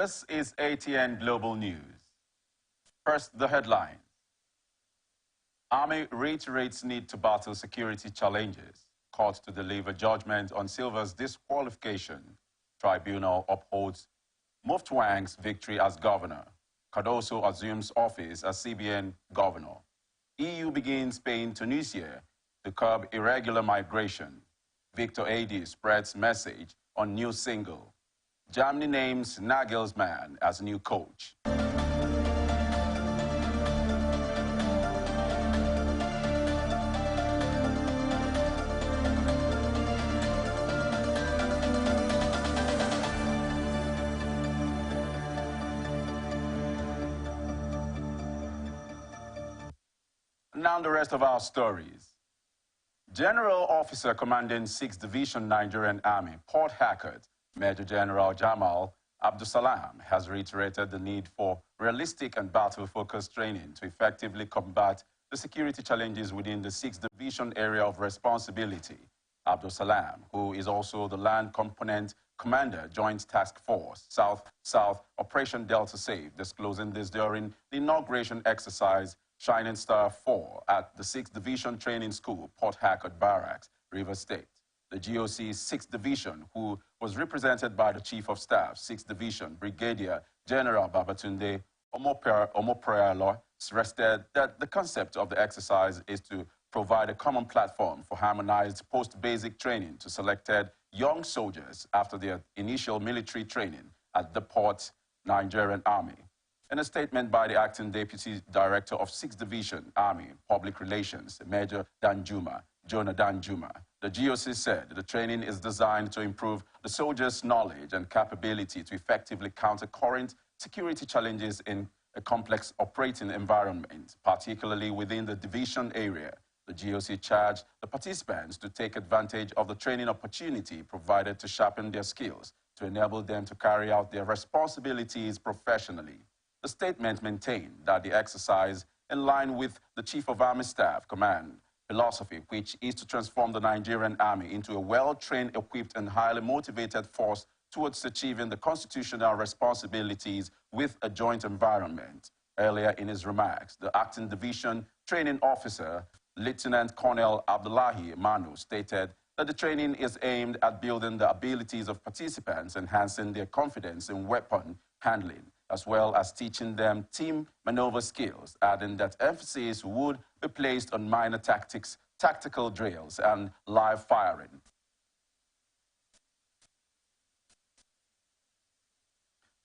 This is ATN Global News. First, the headlines. Army reiterates need to battle security challenges. Court to deliver judgment on Silva's disqualification. Tribunal upholds Muftwang's victory as governor. Cardoso assumes office as CBN governor. EU begins paying Tunisia to curb irregular migration. Victor AD spreads message on new single. Germany names Nagelsmann as new coach. Now the rest of our stories. General Officer Commanding 6th Division Nigerian Army, Port Harcourt, Major General Jamal Abdusalam, has reiterated the need for realistic and battle-focused training to effectively combat the security challenges within the 6th Division area of responsibility. Abdusalam, who is also the Land Component Commander, Joint Task Force, South Operation Delta Safe, disclosing this during the inauguration exercise Shining Star 4 at the 6th Division Training School, Port Harcourt Barracks, Rivers State. The GOC's 6th Division, who was represented by the Chief of Staff, 6th Division, Brigadier General Babatunde Omoprealo, stressed that the concept of the exercise is to provide a common platform for harmonized post-basic training to selected young soldiers after their initial military training at the Port Nigerian Army. In a statement by the Acting Deputy Director of 6th Division Army Public Relations, Major Jonah Danjuma, the GOC said the training is designed to improve the soldiers' knowledge and capability to effectively counter current security challenges in a complex operating environment, particularly within the division area. The GOC charged the participants to take advantage of the training opportunity provided to sharpen their skills to enable them to carry out their responsibilities professionally. The statement maintained that the exercise, in line with the Chief of Army Staff Command philosophy, which is to transform the Nigerian Army into a well-trained, equipped, and highly motivated force towards achieving the constitutional responsibilities with a joint environment. Earlier in his remarks, the Acting Division Training Officer, Lieutenant Colonel Abdullahi Manu, stated that the training is aimed at building the abilities of participants, enhancing their confidence in weapon handling, as well as teaching them team maneuver skills, adding that emphasis would be placed on minor tactics, tactical drills, and live firing.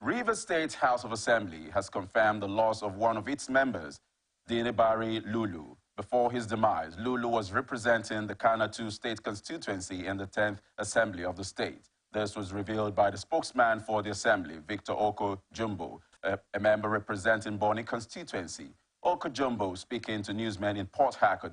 Rivers State House of Assembly has confirmed the loss of one of its members, Dinebari Lulu. Before his demise, Lulu was representing the Kana 2 state constituency in the 10th Assembly of the state. This was revealed by the spokesman for the Assembly, Victor Oko Jumbo, a member representing Boni constituency. Oko Jumbo, speaking to newsmen in Port Harcourt,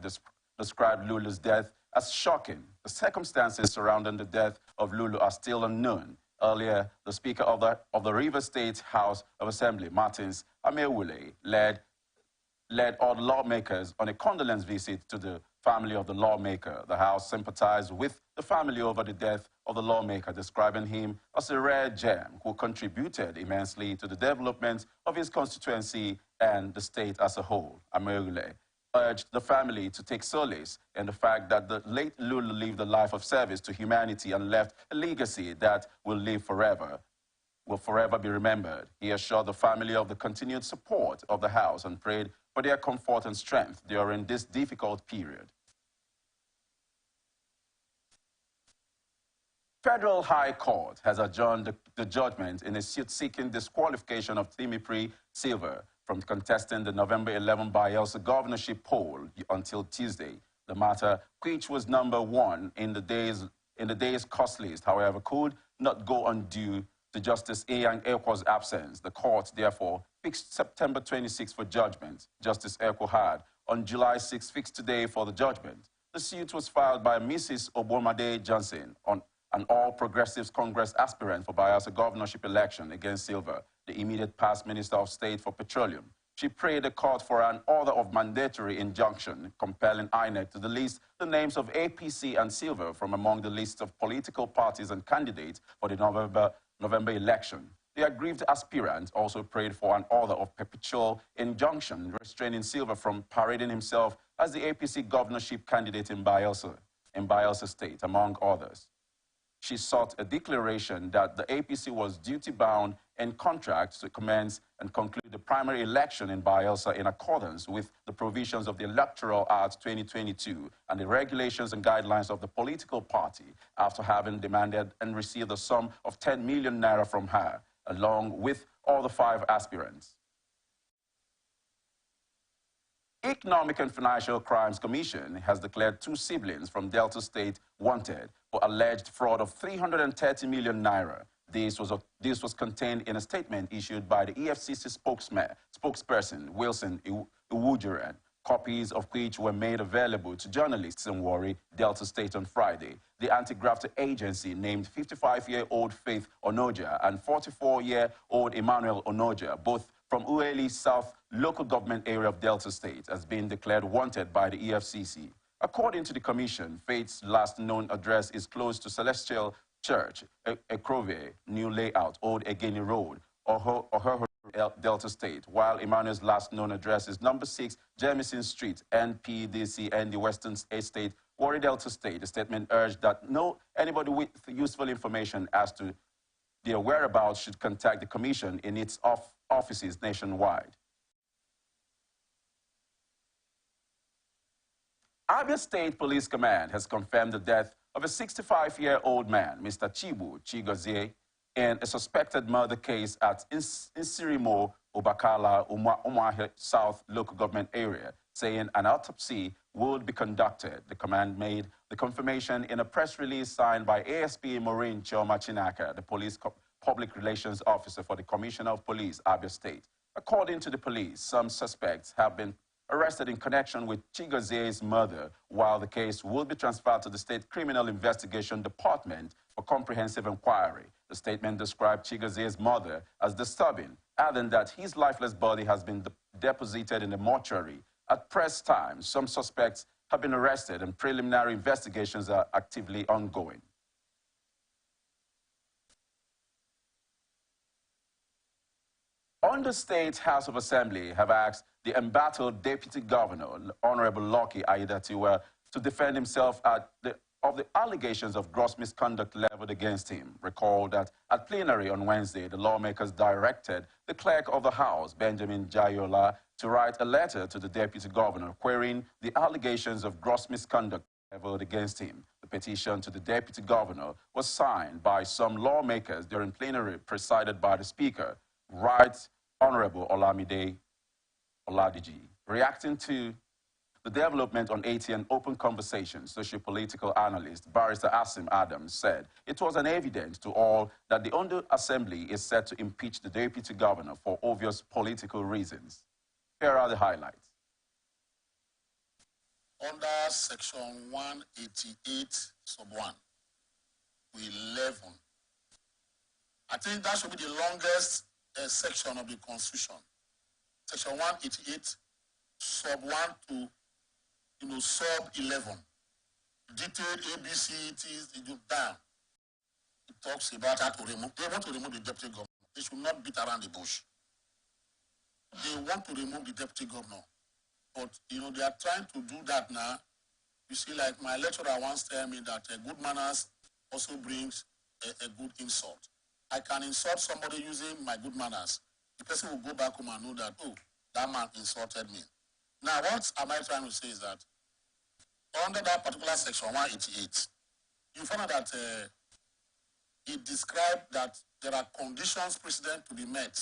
described Lulu's death as shocking. The circumstances surrounding the death of Lulu are still unknown. Earlier, the Speaker of the Rivers State House of Assembly, Martins Amewule, led all the lawmakers on a condolence visit to the family of the lawmaker. The House sympathized with the family over the death of the lawmaker, describing him as a rare gem who contributed immensely to the development of his constituency and the state as a whole. Amewule urged the family to take solace in the fact that the late Lulu lived a life of service to humanity and left a legacy that will forever be remembered. He assured the family of the continued support of the House and prayed for their comfort and strength during this difficult period. Federal High Court has adjourned the judgment in a suit seeking disqualification of Timothy Silva from contesting the November 11 Bayelsa governorship poll until Tuesday. The matter, which was number 1 in the day's cost list, however, could not go undue to Justice Eyang Ekwo's absence. The court, therefore, fixed September 26 for judgment. Justice Ekwo had, on July 6, fixed today for the judgment. The suit was filed by Mrs. Obomade Johnson, an All Progressives Congress aspirant for Bayelsa governorship election against Silva, the immediate past Minister of State for Petroleum. She prayed the court for an order of mandatory injunction compelling INEC to delist the names of APC and Silva from among the list of political parties and candidates for the November election. The aggrieved aspirant also prayed for an order of perpetual injunction restraining Silva from parading himself as the APC governorship candidate in Bayelsa State, among others. She sought a declaration that the APC was duty-bound in contract to commence and conclude the primary election in Bayelsa in accordance with the provisions of the Electoral Act 2022 and the regulations and guidelines of the political party, after having demanded and received a sum of 10 million naira from her, along with all the 5 aspirants. Economic and Financial Crimes Commission has declared 2 siblings from Delta State wanted for alleged fraud of 330 million naira. This was contained in a statement issued by the EFCC spokesperson Wilson Iwujuren, copies of which were made available to journalists in Warri, Delta State on Friday. The anti-graft agency named 55-year-old Faith Onoja and 44-year-old Emmanuel Onoja, both from Ueli South local government area of Delta State, as being declared wanted by the EFCC. According to the commission, Faith's last known address is close to Celestial Church, Ekrove, New Layout, Old Egeni Road, Ohoho, Delta State, while Emmanuel's last known address is number 6, Jamison Street, NPDC, and the Western Estate, Warri, Delta State. The statement urged that anybody with useful information as to their whereabouts should contact the commission in its offices nationwide. Abia State Police Command has confirmed the death of a 65-year-old man, Mr. Chibu Chigozie, in a suspected murder case at Insirimo, Obakala, Umuahia South local government area, saying an autopsy would be conducted. The command made the confirmation in a press release signed by ASP Maureen Choma Chinaka, the police public relations officer for the Commissioner of Police, Abia State. According to the police, some suspects have been arrested in connection with Chigozie's murder, while the case will be transferred to the State Criminal Investigation Department for comprehensive inquiry. The statement described Chigozie's murder as disturbing, adding that his lifeless body has been deposited in the mortuary. At press time, some suspects have been arrested and preliminary investigations are actively ongoing. On the State House of Assembly have asked the embattled Deputy Governor, Honorable Lucky Aiyedatiwa, to defend himself of the allegations of gross misconduct leveled against him. Recall that at plenary on Wednesday, the lawmakers directed the Clerk of the House, Benjamin Jayola, to write a letter to the Deputy Governor querying the allegations of gross misconduct leveled against him. The petition to the Deputy Governor was signed by some lawmakers during plenary presided by the Speaker, Right Honorable Olamide Oladiji. Reacting to the development on ATN Open Conversations, socio-political analyst Barrister Asim Adams said it was evident to all that the Ondo Assembly is set to impeach the Deputy Governor for obvious political reasons. Here are the highlights. Under Section 188, sub 1, to 11, I think that should be the longest section of the Constitution. Section 188, sub 1 to sub 11. Detailed ABC, it is down. It talks about how to remove. They want to remove the deputy governor. They should not beat around the bush. They want to remove the deputy governor. But, they are trying to do that now. You see, like my lecturer once told me that good manners also brings a good insult. I can insult somebody using my good manners. The person will go back home and know that, oh, that man insulted me. Now, what am I trying to say is that under that particular section 188, you find out that it described that there are conditions precedent to be met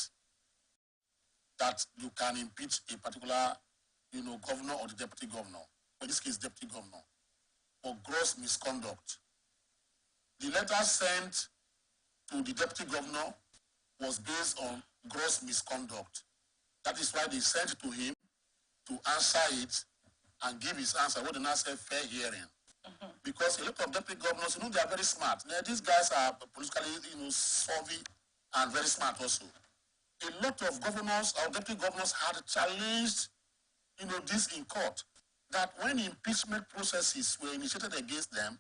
that you can impeach a particular, governor or the deputy governor. In this case, deputy governor, for gross misconduct. The letter sent to the deputy governor was based on gross misconduct. That is why they sent to him to answer it and give his answer. What they now say, fair hearing. Because a lot of deputy governors, they are very smart. Now, these guys are politically, savvy and very smart also. A lot of governors or deputy governors had challenged, this in court, that when impeachment processes were initiated against them,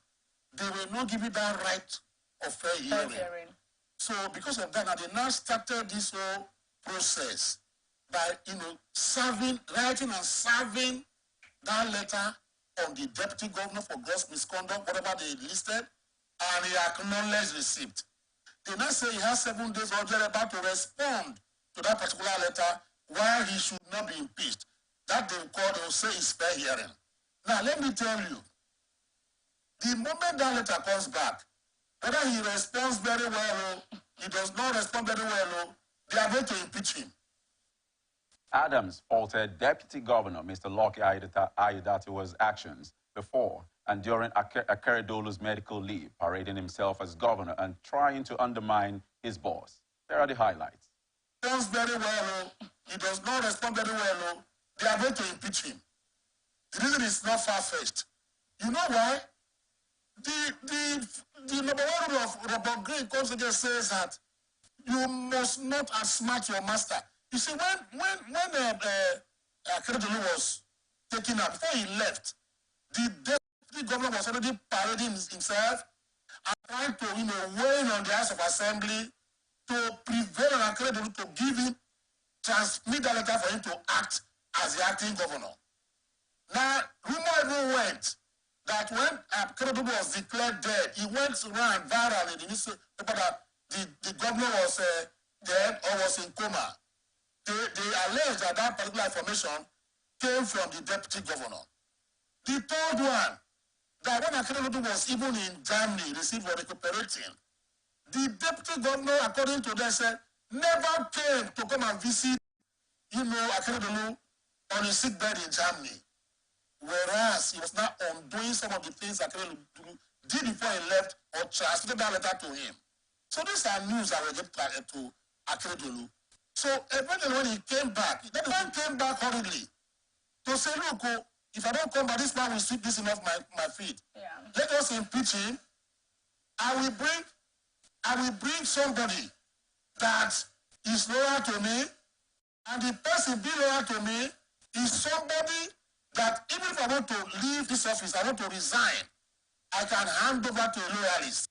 they were not given that right of fair hearing. So because of that, now they now started this whole process by, writing and serving that letter on the deputy governor for gross misconduct, whatever they listed, and he acknowledged receipt. They now say he has 7 days or thereabout to respond to that particular letter why he should not be impeached. That they will say is fair hearing. Now, let me tell you, the moment that letter comes back, whether he responds very well or he does not respond very well, they are going to impeach him. Adams faulted Deputy Governor Mr. Lucky Aiyedatiwa's actions before and during Akeredolu's medical leave, parading himself as governor and trying to undermine his boss. Here are the highlights. He responds very well, he does not respond very well, they are going to impeach him. The reason is not far-fetched. You know why? The number one rule of Robert Greene comes again says that you must not outsmart your master. You see, when Akeredolu was taken up, before he left, the deputy governor was already parading himself and trying to, weighing on the House of Assembly to prevail on Akeredolu to give him, transmit that letter for him to act as the acting governor. Now, rumor even went that when Akeredolu was declared dead, he went around viral in the newspaper that the governor was dead or was in coma. They alleged that that particular information came from the deputy governor. The third one, that when Akeredolu was even in Germany, received for recuperating, the deputy governor, according to them, said, never came to come and visit, Akeredolu on his sick bed in Germany. Whereas he was now undoing some of the things Akeredolu did before he left or transmitted that letter to him. So these are news that were given to Akeredolu. So eventually when he came back, that man came back hurriedly to say, look, if I don't come back, this man will sweep this off my feet. Yeah. Let us impeach him. I will bring somebody that is loyal to me, and the person being loyal to me is somebody that even if I want to leave this office, I want to resign, I can hand over to a loyalist.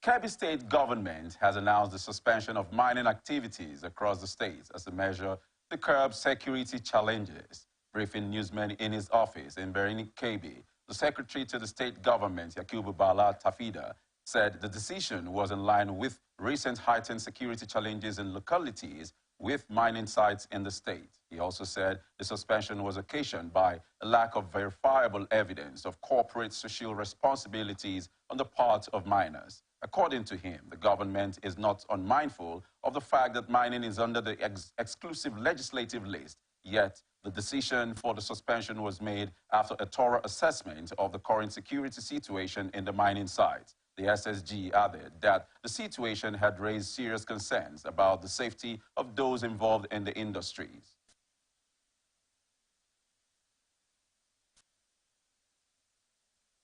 Kebbi State government has announced the suspension of mining activities across the state as a measure to curb security challenges. Briefing newsmen in his office in Berini, Kebbi, the secretary to the state government, Yakubu Bala Tafida, said the decision was in line with recent heightened security challenges in localities with mining sites in the state. He also said the suspension was occasioned by a lack of verifiable evidence of corporate social responsibilities on the part of miners. According to him, the government is not unmindful of the fact that mining is under the exclusive legislative list, yet the decision for the suspension was made after a thorough assessment of the current security situation in the mining sites. The SSG added that the situation had raised serious concerns about the safety of those involved in the industries.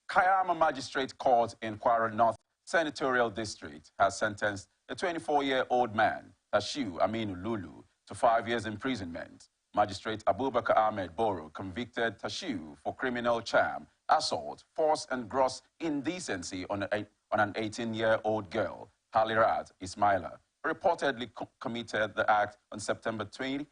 Kayama Magistrate Court in Kwara North Senatorial District has sentenced a 24-year-old man, Tashiu Aminu Lulu, to 5 years imprisonment. Magistrate Abubakar Ahmed Boro convicted Tashiu for criminal charm, assault, force, and gross indecency on an 18-year-old girl, Halirat Ismaila, who reportedly committed the act on September 20,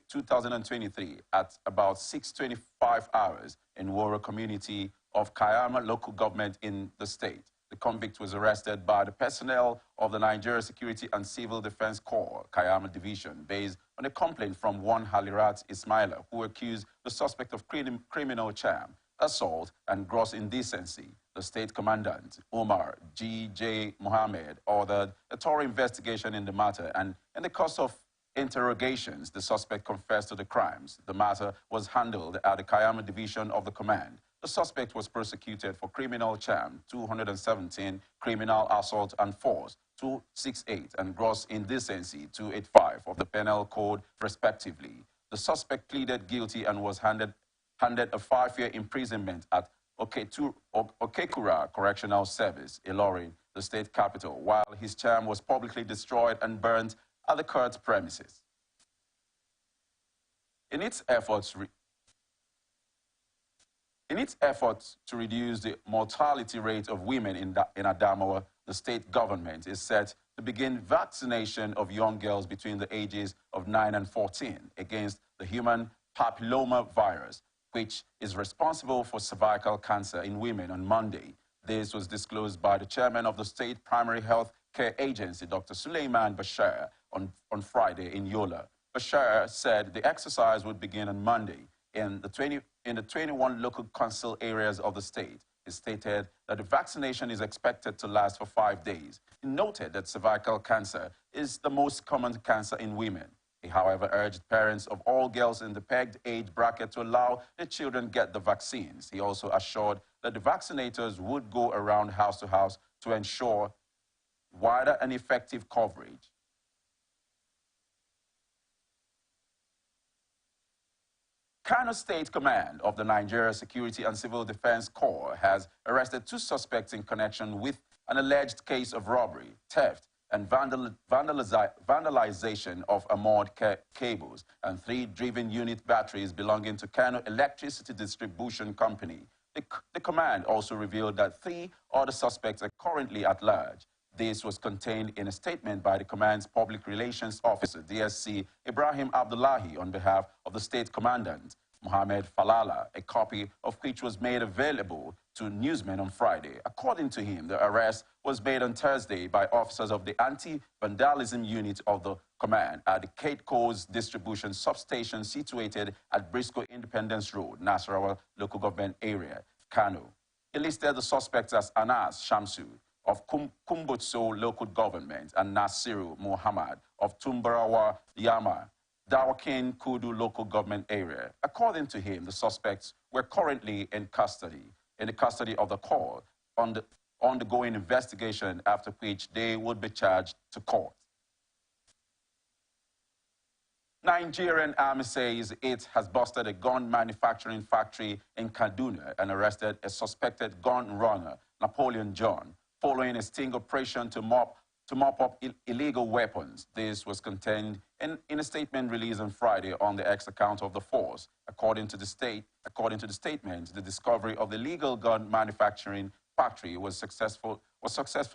2023 at about 6:25 hours in Woro community of Kayama local government in the state. The convict was arrested by the personnel of the Nigeria Security and Civil Defense Corps, Kayama Division, based on a complaint from one Halirat Ismaila, who accused the suspect of criminal charm, assault, and gross indecency. The state commandant, Umar G.J. Mohammed, ordered a thorough investigation in the matter, and in the course of interrogations, the suspect confessed to the crimes. The matter was handled at the Kayama Division of the Command. The suspect was prosecuted for criminal charm, 217, criminal assault and force, 268, and gross indecency, 285 of the Penal Code, respectively. The suspect pleaded guilty and was handed a 5-year imprisonment at Okekura Correctional Service, Ilorin, the state capital, while his charm was publicly destroyed and burnt at the court premises. In its efforts to reduce the mortality rate of women in Adamawa, The state government is set to begin vaccination of young girls between the ages of 9 and 14 against the human papilloma virus, which is responsible for cervical cancer in women on Monday. This was disclosed by the chairman of the State Primary Health Care Agency, Dr. Suleiman Bashir, on Friday in Yola. Bashir said the exercise would begin on Monday in the 21 local council areas of the state. He stated that the vaccination is expected to last for 5 days. He noted that cervical cancer is the most common cancer in women. He, however, urged parents of all girls in the pegged age bracket to allow their children get the vaccines. He also assured that the vaccinators would go around house to house to ensure wider and effective coverage. Kano State Command of the Nigeria Security and Civil Defense Corps has arrested 2 suspects in connection with an alleged case of robbery, theft, and vandalization of armored cables and 3 driven unit batteries belonging to Kano Electricity Distribution Company. The command also revealed that 3 other suspects are currently at large. This was contained in a statement by the command's public relations officer, DSC Ibrahim Abdullahi, on behalf of the state commandant, Mohammed Falala, a copy of which was made available to newsmen on Friday. According to him, the arrest was made on Thursday by officers of the anti-vandalism unit of the command at the Cape Coast distribution substation situated at Briscoe Independence Road, Nasarawa local government area, Kano. He listed the suspects as Anas Shamsu of Kumbutso local government and Nasiru Muhammad of Tumbarawa Yama, Dawakin Kudu local government area. According to him, the suspects were currently in the custody of the court on the ongoing investigation, after which they would be charged to court. Nigerian army says it has busted a gun manufacturing factory in Kaduna and arrested a suspected gun runner, Napoleon John, following a sting operation to mop up illegal weapons. This was contained in a statement released on Friday on the X account of the force. According to the statement, the discovery of the illegal gun manufacturing factory was successful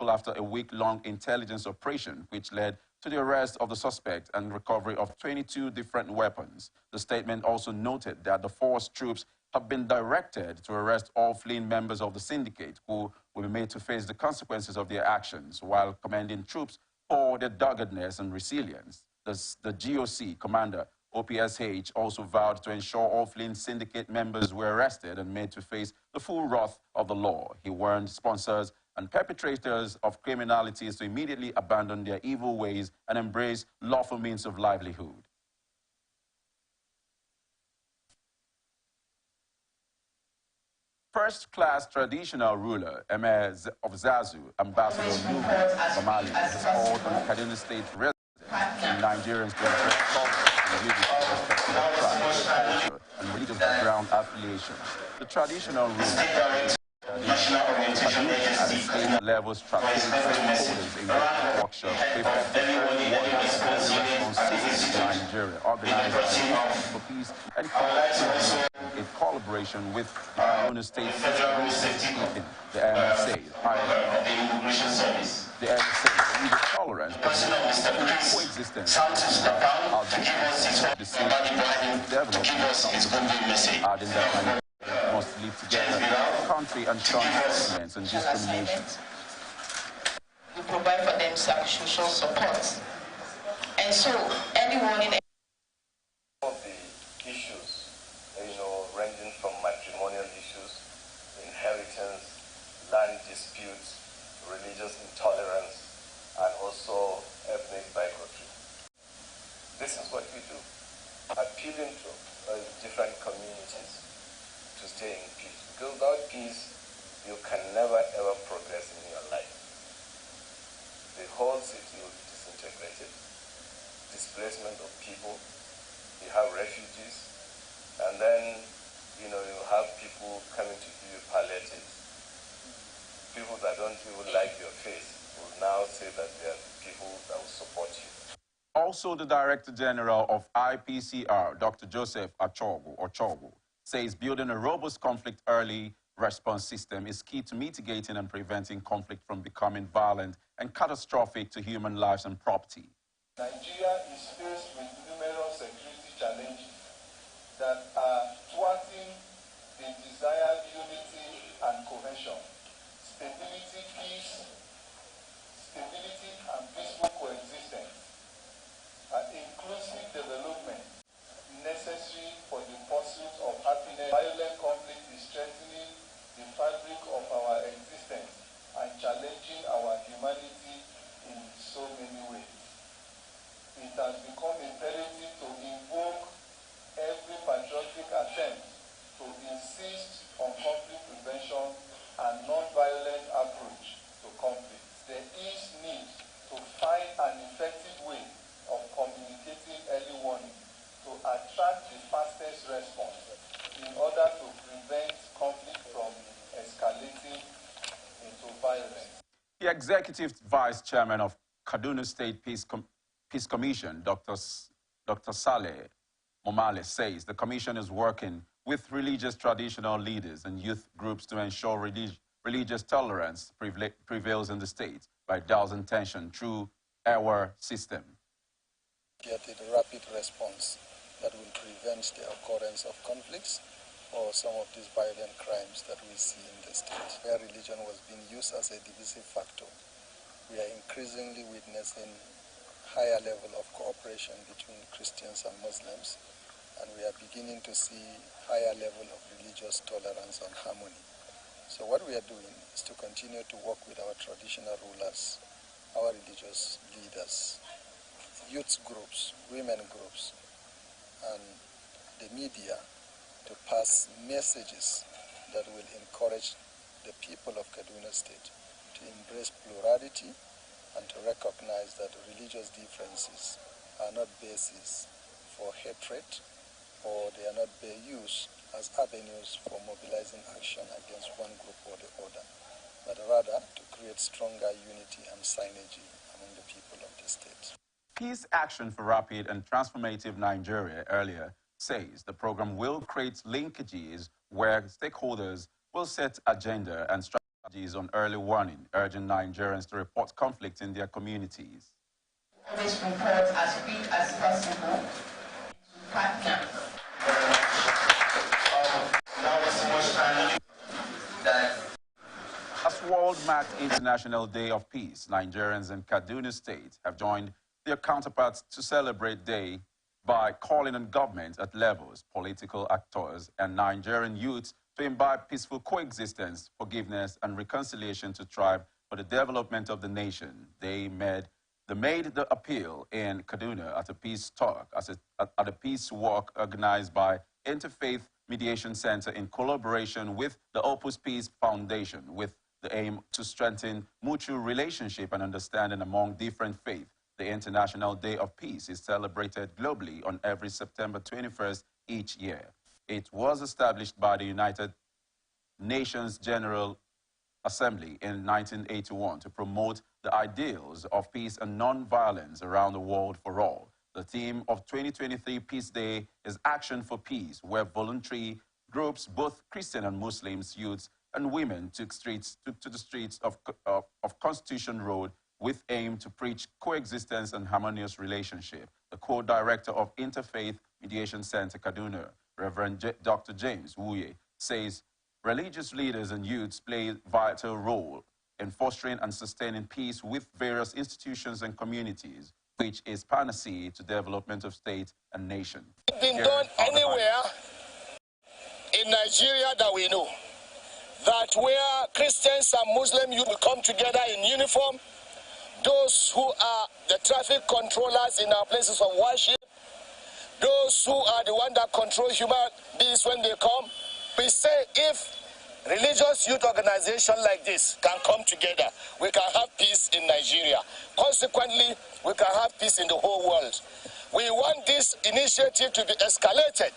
after a week-long intelligence operation, which led to the arrest of the suspect and recovery of 22 different weapons. The statement also noted that the force troops have been directed to arrest all fleeing members of the syndicate who will be made to face the consequences of their actions, while commending troops for their doggedness and resilience. The GOC commander, OPSH, also vowed to ensure all fleeing syndicate members were arrested and made to face the full wrath of the law. He warned sponsors and perpetrators of criminalities to immediately abandon their evil ways and embrace lawful means of livelihood. First-class traditional ruler, Emir of Zazu, Ambassador Numan Bamali, has called on Kaduna State residents and Nigerians to embrace culture and religious and religious background affiliations. The traditional ruler at the state level strategic stakeholders in the workshop with Nigeria, organized by for Peace and in collaboration with the Kaduna State the MSA, the MSA, the tolerance, coexistence, the same development, adding that must live together, country and shun violence and discrimination. We provide for them social support. And so anyone in of the issues, ranging from matrimonial issues, inheritance, land disputes, religious intolerance, and also ethnic bigotry. This is what we do, appealing to different communities to stay in peace. Because without peace, you can never ever progress in your life. The whole city will be disintegrated, displacement of people, you have refugees, and then, you have people coming to give you palliatives. People that don't even like your face will now say that they are people that will support you. Also, the Director General of IPCR, Dr. Joseph Ochogu, says building a robust conflict early response system is key to mitigating and preventing conflict from becoming violent and catastrophic to human lives and property. Nigeria is faced with numerous security challenges that are thwarting the desired unity and cohesion, stability and peaceful coexistence, and inclusive development necessary for the pursuit of happiness. Violent conflict is strengthening the fabric of our existence and challenging our humanity in so many ways. It has become imperative to invoke every patriotic attempt to insist on conflict prevention and non-violent approach to conflict. There is need to find an effective way of communicating early warning to attract the fastest response in order to prevent conflict from escalating into violence. The Executive Vice Chairman of Kaduna State Peace Commission, Dr. Saleh Momale, says the commission is working with religious traditional leaders and youth groups to ensure religious tolerance prevails in the state by dousing tension through our system. Get a rapid response that will prevent the occurrence of conflicts or some of these violent crimes that we see in the state. Where religion was being used as a divisive factor, we are increasingly witnessing higher level of cooperation between Christians and Muslims, and we are beginning to see higher level of religious tolerance and harmony. So what we are doing is to continue to work with our traditional rulers, our religious leaders, youth groups, women groups, and the media to pass messages that will encourage the people of Kaduna State to embrace plurality and to recognize that religious differences are not basis for hatred, or they are not used as avenues for mobilizing action against one group or the other, but rather to create stronger unity and synergy among the people of the state. Peace Action for Rapid and Transformative Nigeria earlier says the program will create linkages where stakeholders will set agenda and strategies on early warning, urging Nigerians to report conflict in their communities. This report as quick as possible to partner. As World marked International Day of Peace, Nigerians in Kaduna State have joined their counterparts to celebrate day by calling on government at levels, political actors, and Nigerian youths to imbibe peaceful coexistence, forgiveness, and reconciliation to strive for the development of the nation. They made the appeal in Kaduna at a peace talk, at a peace walk organized by Interfaith Mediation Center in collaboration with the Opus Peace Foundation, with the aim to strengthen mutual relationship and understanding among different faiths. The International Day of Peace is celebrated globally on every September 21st each year. It was established by the United Nations General Assembly in 1981 to promote the ideals of peace and non-violence around the world for all. The theme of 2023 Peace Day is Action for Peace, where voluntary groups, both Christian and Muslims, youths and women, took to the streets of Constitution Road with aim to preach coexistence and harmonious relationship. The co-director of Interfaith Mediation Center Kaduna, Reverend Dr. James Wuye, says religious leaders and youths play a vital role in fostering and sustaining peace with various institutions and communities, which is panacea to development of state and nation. It's been done anywhere in Nigeria that we know, that where Christians and Muslim youth will come together in uniform, those who are the traffic controllers in our places of worship, those who are the ones that control human beings when they come, we say if religious youth organizations like this can come together, we can have peace in Nigeria. Consequently, we can have peace in the whole world. We want this initiative to be escalated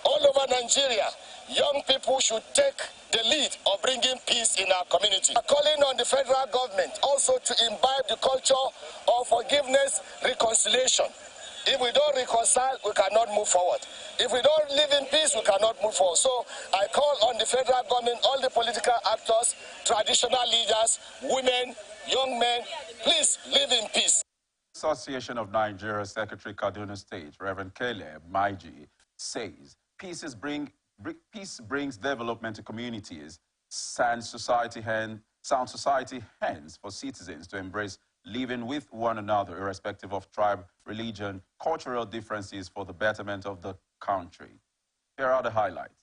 all over Nigeria. Young people should take the lead of bringing peace in our community. We are calling on the federal government also to imbibe the culture of forgiveness, reconciliation. If we don't reconcile, we cannot move forward. If we don't live in peace, we cannot move forward. So I call on the federal government, all the political traditional leaders, women, young men, please live in peace. Association of Nigeria Secretary Kaduna State, Reverend Caleb Maiji, says peace brings development to communities, sound society hence for citizens to embrace living with one another irrespective of tribe, religion, cultural differences for the betterment of the country. Here are the highlights.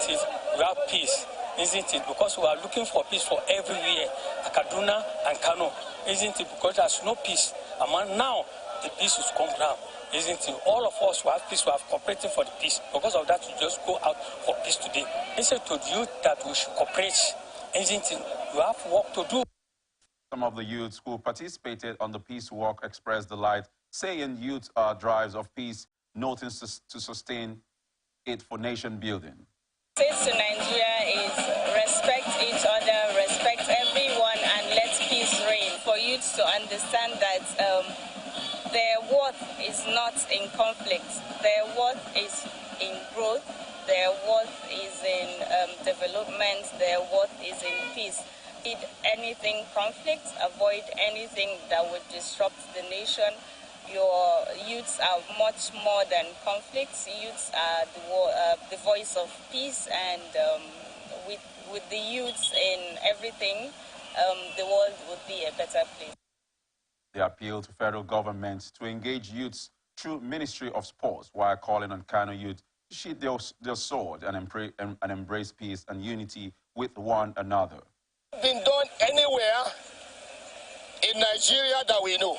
We have peace, isn't it? Because we are looking for peace for everywhere, Kaduna and Kano, isn't it? Because there's no peace. And now the peace is come down, isn't it? All of us who have peace, we have cooperated for the peace. Because of that, we just go out for peace today. They said to you that we should cooperate, isn't it? You have work to do. Some of the youths who participated on the peace walk expressed delight, saying youth are drives of peace, noting to sustain it for nation building. Message to Nigeria is respect each other, respect everyone, and let peace reign. For youths to understand that their worth is not in conflict, their worth is in growth, their worth is in development, their worth is in peace. Avoid anything conflict, avoid anything that would disrupt the nation. Your youths are much more than conflicts. Youths are the voice of peace, and with the youths in everything, the world would be a better place. They appeal to federal government to engage youths through Ministry of Sports while calling on Kano youth to sheath their sword and embrace peace and unity with one another. Been done anywhere in Nigeria that we know,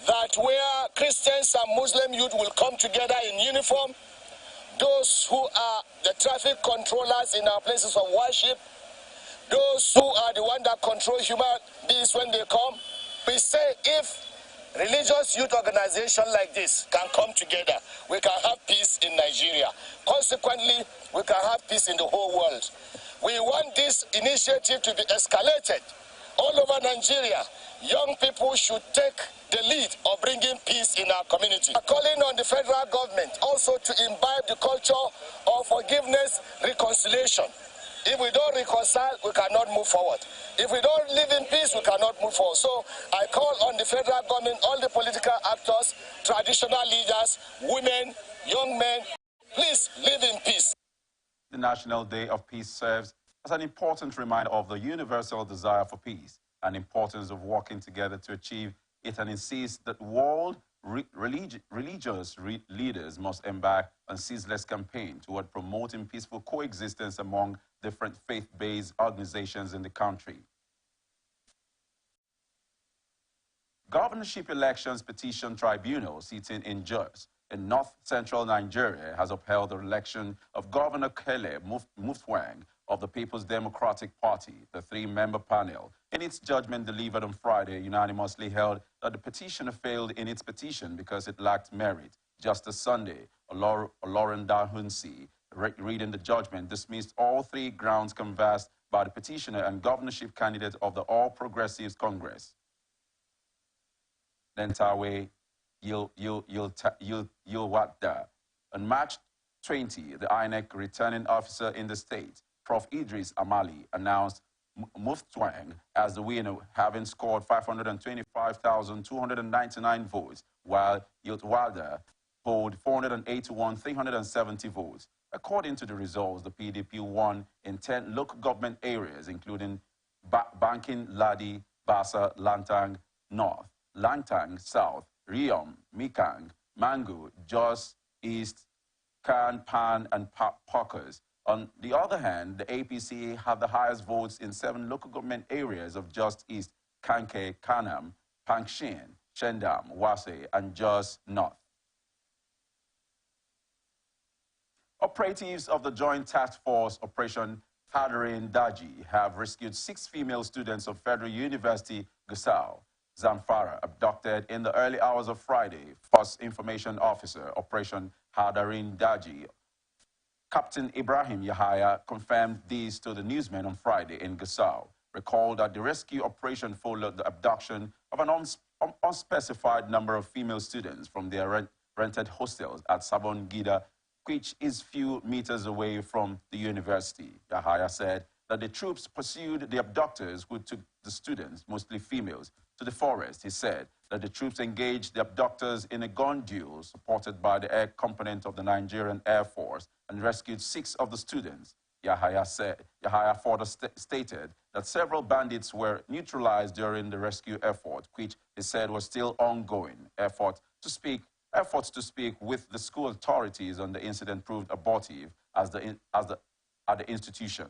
that where Christians and Muslim youth will come together in uniform, those who are the traffic controllers in our places of worship, those who are the ones that control human beings when they come, we say if religious youth organizations like this can come together, we can have peace in Nigeria. Consequently, we can have peace in the whole world. We want this initiative to be escalated all over Nigeria. Young people should take the lead of bringing peace in our community. We're calling on the federal government also to imbibe the culture of forgiveness, reconciliation. If we don't reconcile, we cannot move forward. If we don't live in peace, we cannot move forward. So I call on the federal government, all the political actors, traditional leaders, women, young men, please live in peace. The National Day of Peace serves as an important reminder of the universal desire for peace and importance of working together to achieve it, and insists that world religious leaders must embark on ceaseless campaign toward promoting peaceful coexistence among different faith-based organizations in the country. Governorship Elections Petition Tribunal sitting in Jos in north-central Nigeria has upheld the election of Governor Caleb Mutfwang of the People's Democratic Party. The three-member panel, in its judgment delivered on Friday, unanimously held that the petitioner failed in its petition because it lacked merit. Justice Sunday, Lauren Dahunsi, reading the judgment, dismissed all three grounds canvassed by the petitioner and governorship candidate of the All Progressives Congress. Nentawe Yilwada. On March 20, the INEC returning officer in the state, Prof. Idris Amali, announced Mutfwang as the winner, having scored 525,299 votes, while Yilwada polled 481,370 votes. According to the results, the PDP won in 10 local government areas, including Bankin, Ladi, Basa, Lantang North, Lantang South, Riom, Mikang, Mangu, Jos East, Kan, Pan, and Pokers. On the other hand, the APC had the highest votes in 7 local government areas of Jos East, Kanke, Kanam, Pangshin, Shendam, Wase, and Jos North. Operatives of the Joint Task Force Operation Hadarin Daji have rescued 6 female students of Federal University, Gusau, Zamfara, abducted in the early hours of Friday. First Information Officer, Operation Hadarin Daji, Captain Ibrahim Yahaya, confirmed this to the newsmen on Friday in Gusau. Recalled that the rescue operation followed the abduction of an unspecified number of female students from their rented hostels at Sabon Gida, which is few meters away from the university. Yahaya said that the troops pursued the abductors who took the students, mostly females, to the forest. He said that the troops engaged the abductors in a gun duel supported by the air component of the Nigerian Air Force and rescued 6 of the students. Yahaya further stated that several bandits were neutralized during the rescue effort, which he said was still ongoing. Efforts to speak with the school authorities on the incident proved abortive at the institution.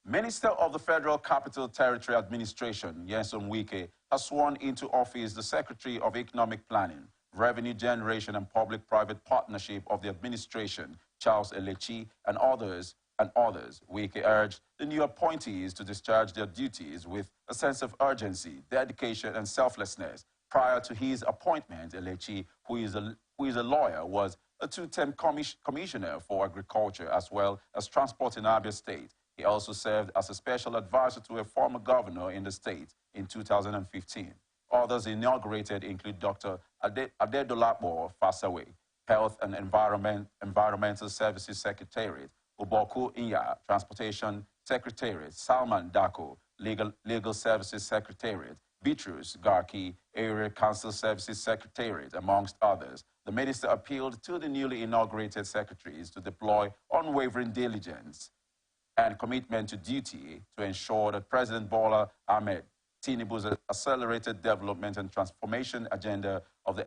Minister of the Federal Capital Territory Administration, Nyesom Wike, has sworn into office the Secretary of Economic Planning, Revenue Generation and Public-Private Partnership of the administration, Charles Elechi, and others. Wike urged the new appointees to discharge their duties with a sense of urgency, dedication, and selflessness. Prior to his appointment, Elechi, who is a lawyer, was a 2-term commissioner for agriculture as well as transport in Abia State. He also served as a special advisor to a former governor in the state in 2015. Others inaugurated include Dr. Adedolapo Fasawe, Health and Environmental Services Secretariat, Uboku Inya, Transportation Secretariat, Salman Dako, Legal Services Secretariat, Bitrus Garki, Area Council Services Secretariat, amongst others. The minister appealed to the newly inaugurated secretaries to deploy unwavering diligence and commitment to duty to ensure that President Bola Ahmed Tinubu's accelerated development and transformation agenda of the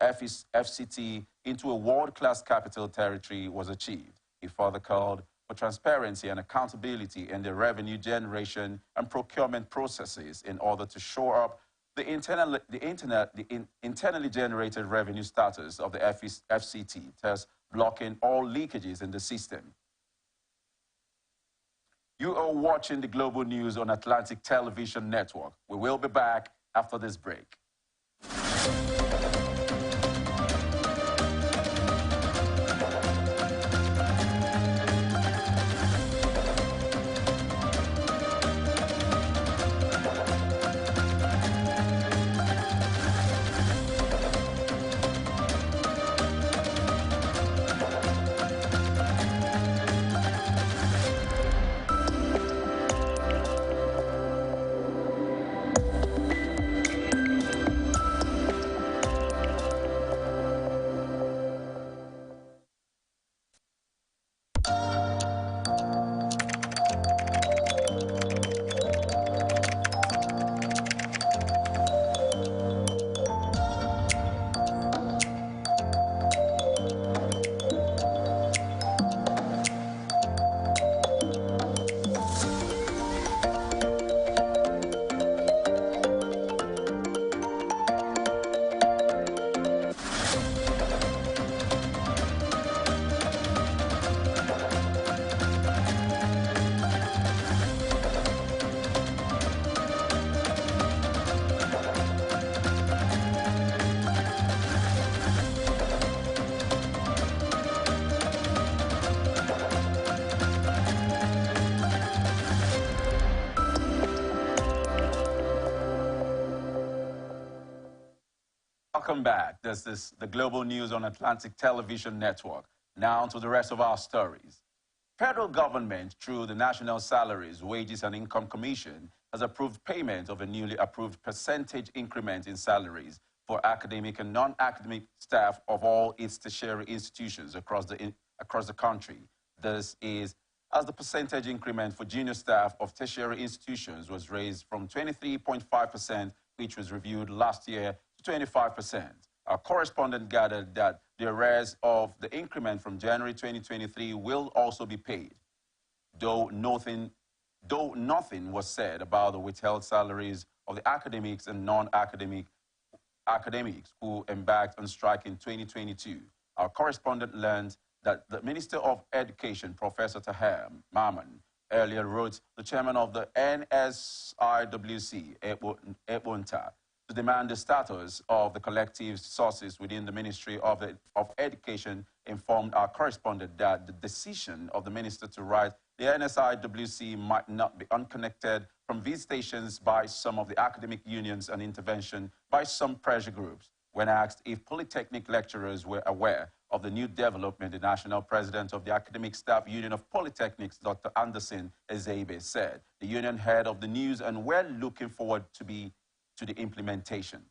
FCT into a world-class capital territory was achieved. He further called for transparency and accountability in the revenue generation and procurement processes in order to shore up the internally generated revenue status of the FCT, thus blocking all leakages in the system. You are watching the Global News on Atlantic Television Network. We will be back after this break. Welcome back. This is the Global News on Atlantic Television Network. Now to the rest of our stories. Federal government, through the National Salaries, Wages and Income Commission, has approved payment of a newly approved percentage increment in salaries for academic and non-academic staff of all its tertiary institutions across the country. This is as the percentage increment for junior staff of tertiary institutions was raised from 23.5%, which was reviewed last year, to 25%. Our correspondent gathered that the arrears of the increment from January 2023 will also be paid, though nothing was said about the withheld salaries of the academics and non-academics who embarked on strike in 2022. Our correspondent learned that the Minister of Education, Professor Tahir Maman, earlier wrote the chairman of the NSIWC, Ebunta, to demand the status of the collective sources within the Ministry of Education, informed our correspondent that the decision of the minister to write the NSIWC might not be unconnected from visitations by some of the academic unions and intervention by some pressure groups. When asked if polytechnic lecturers were aware of the new development, the national president of the Academic Staff Union of Polytechnics, Dr. Anderson Ezebe, said the union heard of the news and were looking forward to the implementation.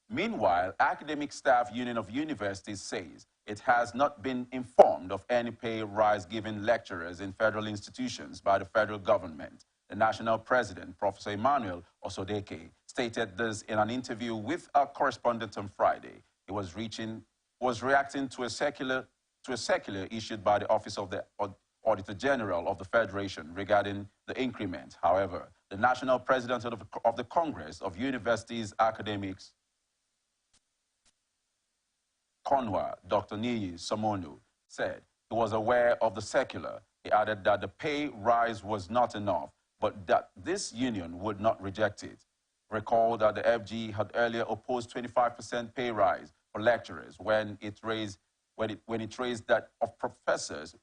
Meanwhile, Academic Staff Union of Universities says it has not been informed of any pay rise given lecturers in federal institutions by the federal government. The national president, Professor Emmanuel Osodeke, stated this in an interview with our correspondent on Friday. He was reacting to a circular issued by the Office of the Auditor General of the Federation regarding the increment. However, the national president of the Congress of Universities Academics, Conwa, Dr. Niyi Somonu, said he was aware of the circular. He added that the pay rise was not enough, but that this union would not reject it. Recall that the FG had earlier opposed 25% pay rise for lecturers when it raised that of professors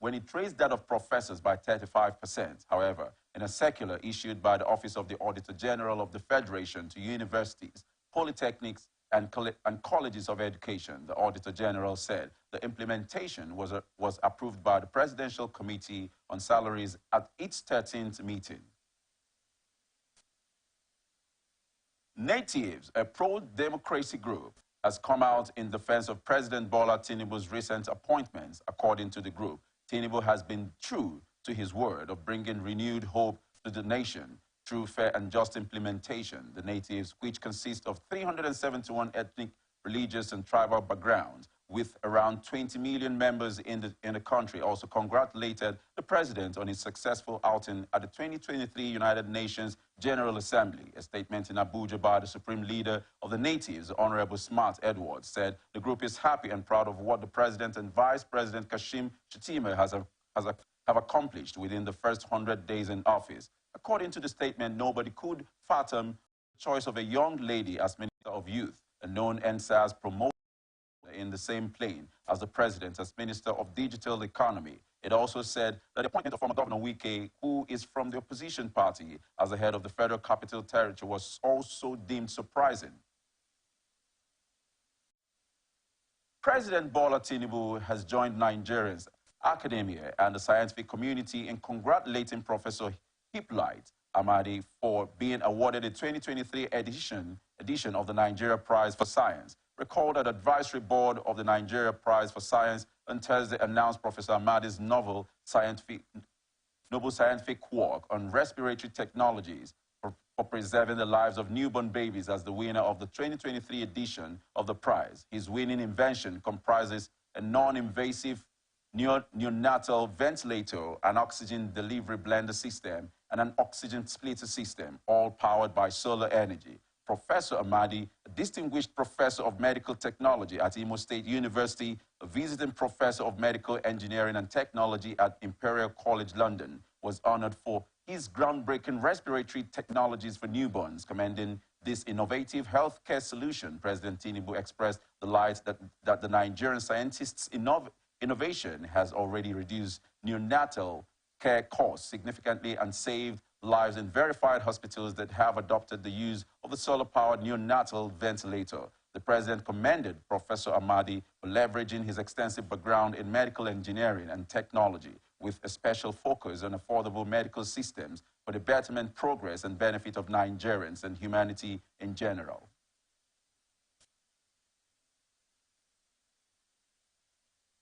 by 35%. However, in a circular issued by the Office of the Auditor General of the Federation to universities, polytechnics, and colleges of education, the Auditor General said the implementation was approved by the Presidential Committee on Salaries at its 13th meeting. Natives, a pro-democracy group, has come out in defense of President Bola Tinubu's recent appointments. According to the group, Tinubu has been true to his word of bringing renewed hope to the nation through fair and just implementation. The natives, which consist of 371 ethnic, religious, and tribal backgrounds, with around 20 million members in the country, also congratulated the president on his successful outing at the 2023 United Nations General Assembly. A statement in Abuja by the Supreme Leader of the Natives, Honorable Smart Edwards, said the group is happy and proud of what the president and Vice President Kashim Shettima have accomplished within the first 100 days in office. According to the statement, nobody could fathom the choice of a young lady as Minister of Youth, a known NSAS promoter in the same plane as the president as Minister of Digital Economy. It also said that the appointment of former Governor Wike, who is from the opposition party, as the head of the Federal Capital Territory was also deemed surprising. President Bola Tinubu has joined Nigerians, academia, and the scientific community in congratulating Professor Hippolyte Amadi for being awarded the 2023 edition of the Nigeria Prize for Science. Recall that the advisory board of the Nigeria Prize for Science on Thursday announced Professor Amadi's novel scientific work on respiratory technologies for preserving the lives of newborn babies as the winner of the 2023 edition of the prize. His winning invention comprises a non-invasive neonatal ventilator, an oxygen delivery blender system, and an oxygen splitter system, all powered by solar energy. Professor Amadi, a distinguished professor of medical technology at Imo State University, a visiting professor of medical engineering and technology at Imperial College London, was honored for his groundbreaking respiratory technologies for newborns. Commending this innovative healthcare solution, President Tinubu expressed delight that the Nigerian scientists' innovation has already reduced neonatal care costs significantly and saved lives in verified hospitals that have adopted the use of the solar-powered neonatal ventilator. The president commended Professor Amadi for leveraging his extensive background in medical engineering and technology with a special focus on affordable medical systems for the betterment, progress, and benefit of Nigerians and humanity in general.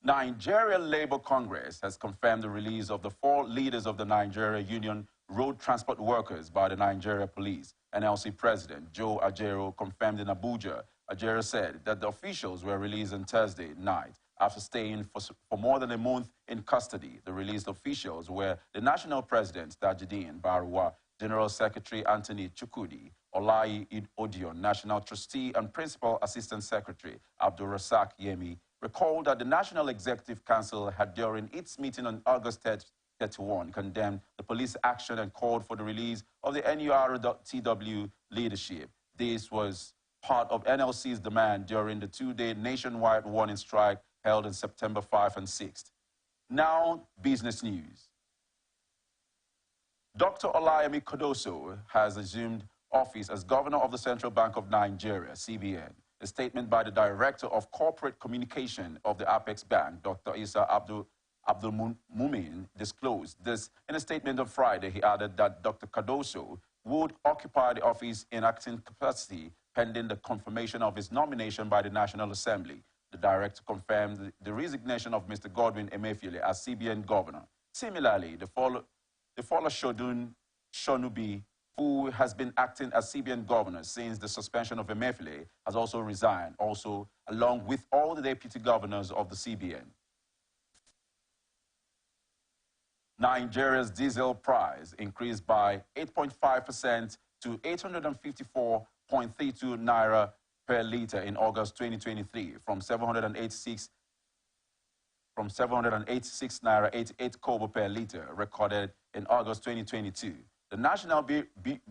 Nigeria Labour Congress has confirmed the release of the 4 leaders of the Nigeria Union Road Transport Workers by the Nigeria Police. NLC President Joe Ajero confirmed in Abuja. Ajero said that the officials were released on Thursday night after staying for more than a month in custody. The released officials were the National President Tajuddin Baruwa, General Secretary Anthony Chukwudi, Olayi Odion, National Trustee and Principal Assistant Secretary Abdul Rasak Yemi. Recalled that the National Executive Council had, during its meeting on August 31, condemned the police action and called for the release of the NURTW leadership. This was part of NLC's demand during the 2-day nationwide warning strike held on September 5 and 6th. Now, business news. Dr. Olayemi Kodoso has assumed office as governor of the Central Bank of Nigeria, CBN. A statement by the Director of Corporate Communication of the Apex Bank, Dr. Isa Abdul Mumin, disclosed this in a statement on Friday. He added that Dr. Cardoso would occupy the office in acting capacity pending the confirmation of his nomination by the National Assembly. The director confirmed the resignation of Mr. Godwin Emefiele as CBN governor. Similarly, the former Shodun Shonubi, who has been acting as CBN governor since the suspension of Emefiele, has also resigned, along with all the deputy governors of the CBN. Nigeria's diesel price increased by 8.5% to 854.32 naira per litre in August 2023 from 786 naira 88 kobo per litre recorded in August 2022. The National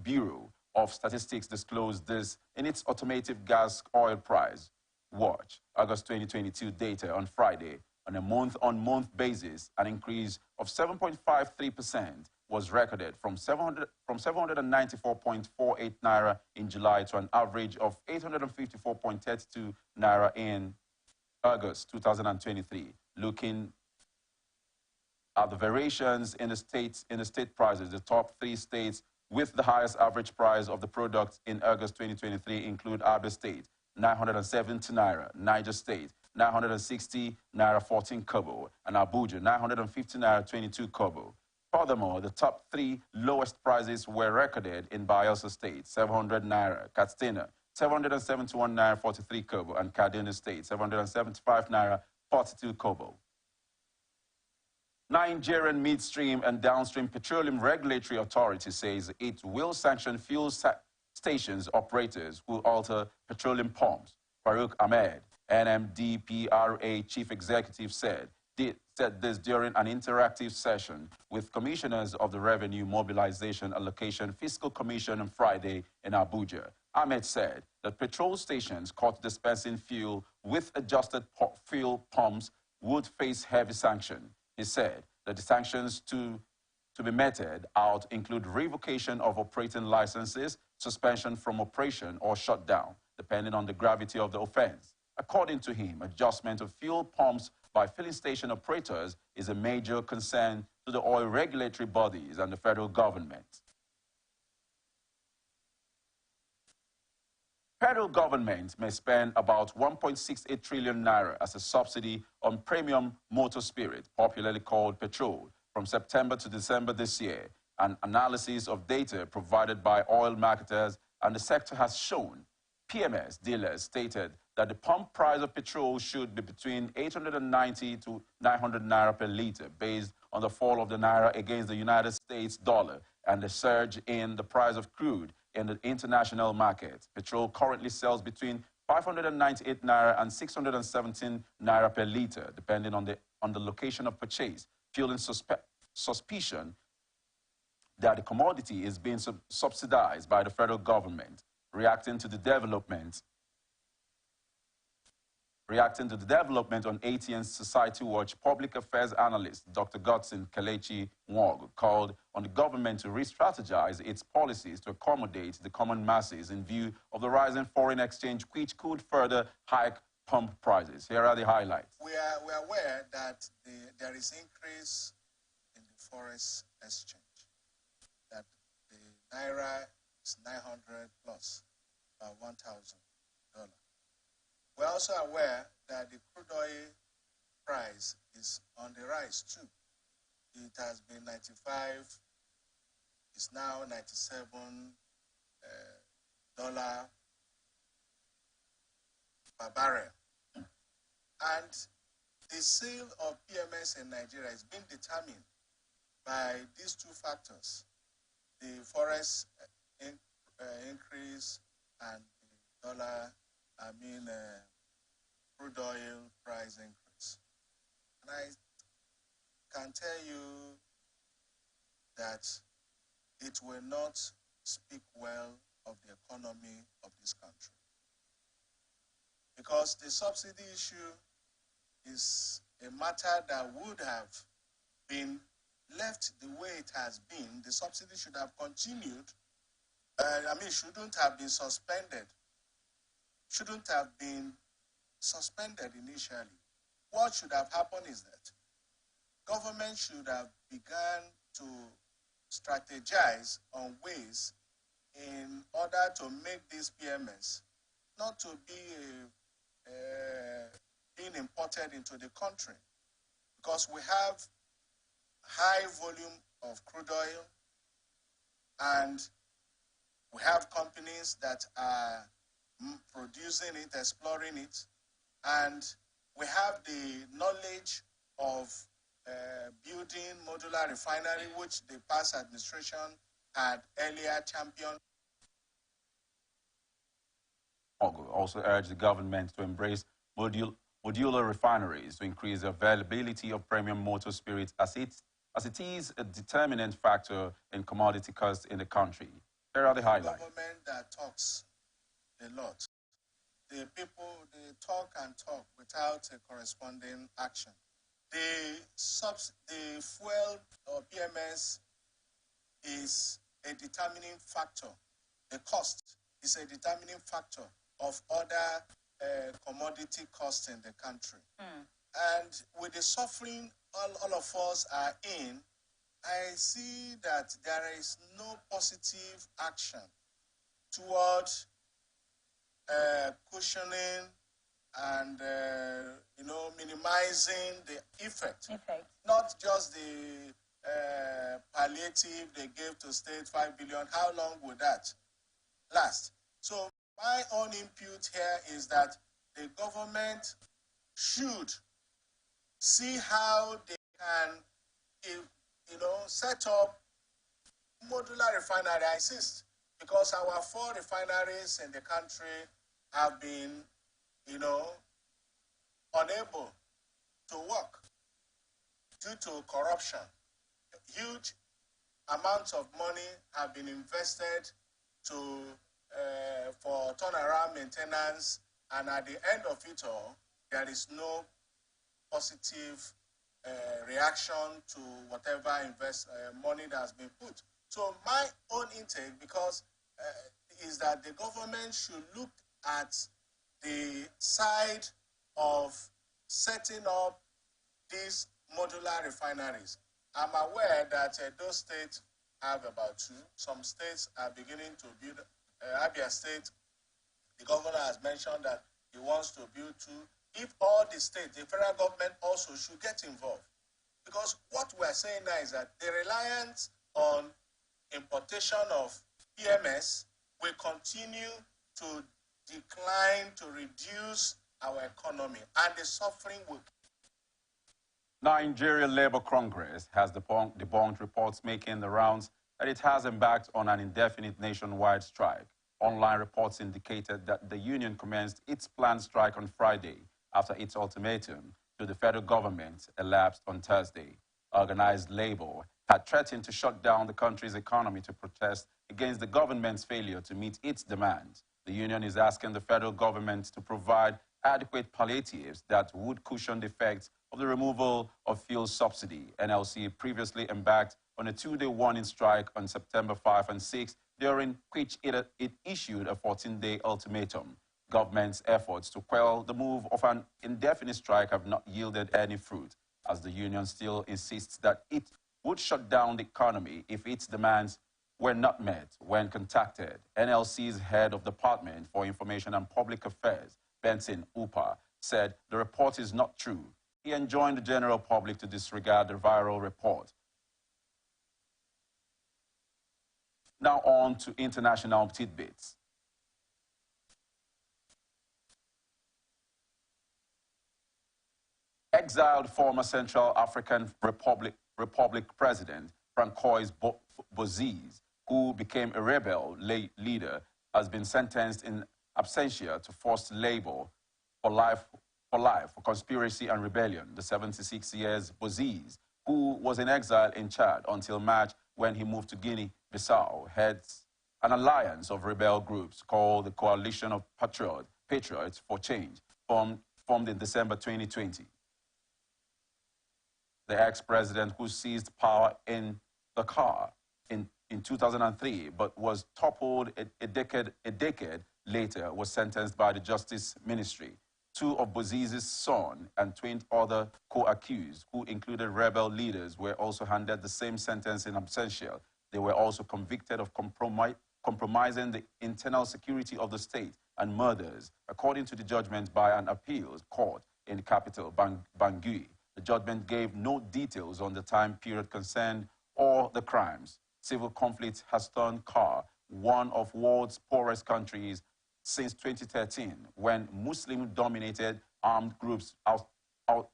Bureau of Statistics disclosed this in its automotive gas oil price watch August 2022 data on Friday. On a month-on-month basis, an increase of 7.53% was recorded from 794.48 naira in July to an average of 854.32 naira in August 2023. Looking at the variations in the state prices, the top 3 states with the highest average price of the product in August 2023 include Abia State, 970 naira, Niger State, 960 naira 14 kobo, and Abuja, 950 naira 22 kobo. Furthermore, the top 3 lowest prices were recorded in Bayelsa State, 700 naira, Katsina, 771 naira 43 kobo, and Kaduna State, 775 naira 42 kobo. Nigerian Midstream and Downstream Petroleum Regulatory Authority says it will sanction fuel stations operators who alter petroleum pumps. Farouk Ahmed, NMDPRA Chief Executive, said this during an interactive session with commissioners of the Revenue Mobilization Allocation Fiscal Commission on Friday in Abuja. Ahmed said that petrol stations caught dispensing fuel with adjusted fuel pumps would face heavy sanction. He said that the sanctions to be meted out include revocation of operating licenses, suspension from operation, or shutdown, depending on the gravity of the offense. According to him, adjustment of fuel pumps by filling station operators is a major concern to the oil regulatory bodies and the federal government. Federal government may spend about 1.68 trillion naira as a subsidy on premium motor spirit, popularly called petrol, from September to December this year. An analysis of data provided by oil marketers and the sector has shown PMS dealers stated that the pump price of petrol should be between 890 to 900 naira per litre, based on the fall of the naira against the United States dollar and the surge in the price of crude in the international market. Petrol currently sells between 598 naira and 617 naira per litre, depending on the location of purchase, fueling suspicion that the commodity is being subsidized by the federal government. Reacting to the development on ATN's Society Watch, public affairs analyst Dr. Godson Kelechi Nwog called on the government to re-strategize its policies to accommodate the common masses in view of the rising foreign exchange, which could further hike pump prices. Here are the highlights. We are aware that there is increase in the foreign exchange, that the naira is 900 plus, about $1,000. We're also aware that the crude oil price is on the rise too. It has been 95, it's now $97 per barrel. And the sale of PMS in Nigeria is being determined by these 2 factors, the forex increase and the crude oil price increase. And I can tell you that it will not speak well of the economy of this country. Because the subsidy issue is a matter that would have been left the way it has been. The subsidy should have continued. Shouldn't have been suspended. shouldn't have been suspended initially. What should have happened is that government should have begun to strategize on ways in order to make this PMS not to be being imported into the country, because we have high volume of crude oil and we have companies that are producing it, exploring it, and we have the knowledge of building modular refinery, which the past administration had earlier championed. Also urged the government to embrace modular refineries to increase the availability of premium motor spirits as it is a determinant factor in commodity costs in the country. Here are the highlights. Government that talks a lot. The people, they talk and talk without a corresponding action. The fuel or PMS is a determining factor. The cost is a determining factor of other commodity costs in the country. And with the suffering all of us are in, I see that there is no positive action toward cushioning and minimizing the effect. Not just the palliative they gave to state, 5 billion. How long would that last? So my own input here is that the government should see how they can, set up modular refinery. I insist, because our 4 refineries in the country have been, unable to work due to corruption. Huge amounts of money have been invested for turnaround maintenance, and at the end of it all, there is no positive reaction to whatever money that has been put. So my own intake, because is that the government should look at the side of setting up these modular refineries. I'm aware that those states have about 2. Some states are beginning to build. Abia State, the governor has mentioned that he wants to build 2. If all the states, the federal government also should get involved. Because what we're saying now is that the reliance on importation of PMS will continue to decline, to reduce our economy, and the suffering will. Nigeria Labour Congress has debunked reports making the rounds that it has embarked on an indefinite nationwide strike. Online reports indicated that the union commenced its planned strike on Friday after its ultimatum to the federal government elapsed on Thursday. Organized labor had threatened to shut down the country's economy to protest against the government's failure to meet its demands. The union is asking the federal government to provide adequate palliatives that would cushion the effects of the removal of fuel subsidy. NLC previously embarked on a 2-day warning strike on September 5 and 6, during which it issued a 14-day ultimatum. Government's efforts to quell the move of an indefinite strike have not yielded any fruit, as the union still insists that it would shut down the economy if its demands were not met. When contacted, NLC's head of Department for Information and Public Affairs, Benson Upa, said the report is not true. He enjoined the general public to disregard the viral report. Now on to international tidbits. Exiled former Central African Republic President Francois Bozize, who became a rebel leader, has been sentenced in absentia to forced labor for life for conspiracy and rebellion. The 76 years Bozize, who was in exile in Chad until March when he moved to Guinea-Bissau, heads an alliance of rebel groups called the Coalition of Patriots for Change, formed in December 2020. The ex-president, who seized power in Dakar in 2003, but was toppled a decade later was sentenced by the Justice Ministry. Two of Boziz's sons and 20 other co-accused, who included rebel leaders, were also handed the same sentence in absentia. They were also convicted of compromising the internal security of the state and murders, according to the judgment by an appeals court in the capital, Bangui. The judgment gave no details on the time period concerned or the crimes. Civil conflict has turned CAR one of the world's poorest countries since 2013, when Muslim-dominated armed groups